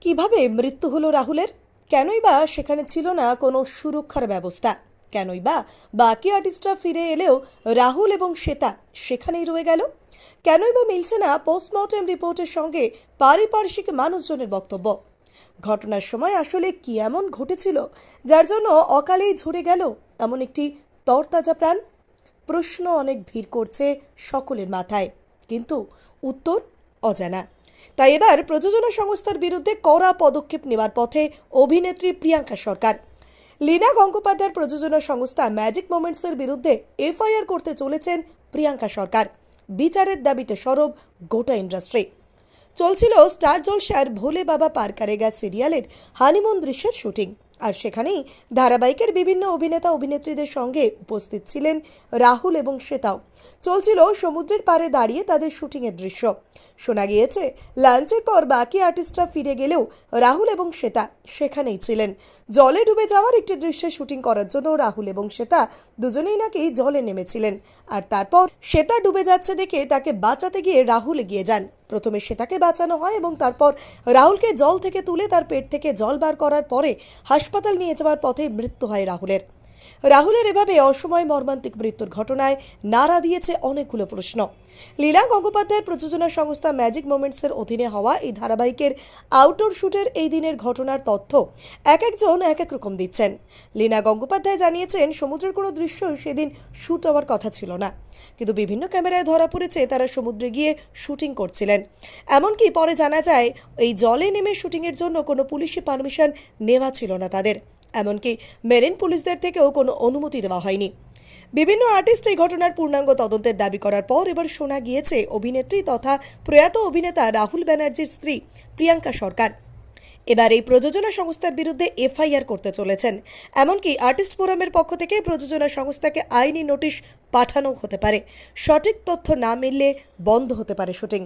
কিভাবে মৃত্যু হলো রাহুলের? কেনই বা সেখানে ছিল না কোনো সুরক্ষার ব্যবস্থা? কেনই বা বাকি আর্টিস্টরা ফিরে এলেও রাহুল এবং শ্বেতা সেখানেই রয়ে গেল? কেনই বা মিলছে না পোস্টমর্টেম রিপোর্টের সঙ্গে পারিপার্শ্বিক মানুষজনের বক্তব্য? ঘটনার সময় আসলে কি এমন ঘটেছিল যার জন্য অকালেই ঝরে গেল এমন একটি তরতাজা প্রাণ? প্রশ্ন অনেক ভিড় করছে সকলের মাথায়, কিন্তু উত্তর অজানা। তাই এবার প্রযোজনা সংস্থার বিরুদ্ধে কড়া পদক্ষেপ নেওয়ার পথে অভিনেত্রী প্রিয়াঙ্কা সরকার। লীনা গঙ্গোপাধ্যায়ের প্রযোজনা সংস্থা ম্যাজিক মোমেন্টসের বিরুদ্ধে এফআইআর করতে চলেছেন প্রিয়াঙ্কা সরকার। বিচারের দাবিতে সরব গোটা ইন্ডাস্ট্রি। চলছিল স্টার জলসার ভোলে বাবা পার করেগা সিরিয়ালের হানিমুন দৃশ্যের শুটিং, আর সেখানেই ধারাবাহিকের বিভিন্ন অভিনেতা অভিনেত্রীদের সঙ্গে উপস্থিত ছিলেন রাহুল এবং শ্বেতাও। চলছিল সমুদ্রের পাড়ে দাঁড়িয়ে তাদের শুটিংয়ের দৃশ্য। শোনা গিয়েছে লাঞ্চের পর বাকি আর্টিস্টরা ফিরে গেলেও রাহুল এবং শ্বেতা সেখানেই ছিলেন। জলে ডুবে যাওয়ার একটি দৃশ্যে শুটিং করার জন্য রাহুল এবং শ্বেতা দুজনেই নাকি জলে নেমেছিলেন, আর তারপর শ্বেতা ডুবে যাচ্ছে দেখে তাকে বাঁচাতে গিয়ে রাহুল এগিয়ে যান। প্রথমে শ্বেতাকে বাঁচানো হয় এবং তারপর রাহুলকে জল থেকে তুলে তার পেট থেকে জল বার করার পরে হাসপাতাল নিয়ে যাওয়ার পথে মৃত্যু হয় রাহুলের এভাবে অসময় মর্মান্তিক মৃত্যুর ঘটনায় নাড়া দিয়েছে অনেকগুলো প্রশ্ন। লীলা গঙ্গোপাধ্যায়ের প্রযোজনা সংস্থা ম্যাজিক মোমেন্টসের অধীনে হওয়া এই ধারাবাহিকের আউটডোর শুটের এই দিনের ঘটনার তথ্য এক একজন এক এক রকম দিচ্ছেন। লীনা গঙ্গোপাধ্যায় জানিয়েছেন সমুদ্রের কোনো দৃশ্য সেদিন শুট হওয়ার কথা ছিল না, কিন্তু বিভিন্ন ক্যামেরায় ধরা পড়েছে তারা সমুদ্রে গিয়ে শুটিং করছিলেন। এমনকি পরে জানা যায় এই জলে নেমে শুটিংয়ের জন্য কোনো পুলিশি পারমিশন নেওয়া ছিল না তাদের, এমনকি মেরিন পুলিশদের থেকেও কোনো অনুমতি দেওয়া হয়নি। বিভিন্ন আর্টিস্ট এই ঘটনার পূর্ণাঙ্গ তদন্তের দাবি করার পর এবার শোনা গিয়েছে অভিনেত্রী তথা প্রয়াত অভিনেতা রাহুল ব্যানার্জির স্ত্রী প্রিয়াঙ্কা সরকার এবার এই প্রযোজনা সংস্থার বিরুদ্ধে এফআইআর করতে চলেছেন। এমনকি আর্টিস্ট ফোরামের পক্ষ থেকে প্রযোজনা সংস্থাকে আইনি নোটিশ পাঠানো হতে পারে। সঠিক তথ্য না মিললে বন্ধ হতে পারে শুটিং।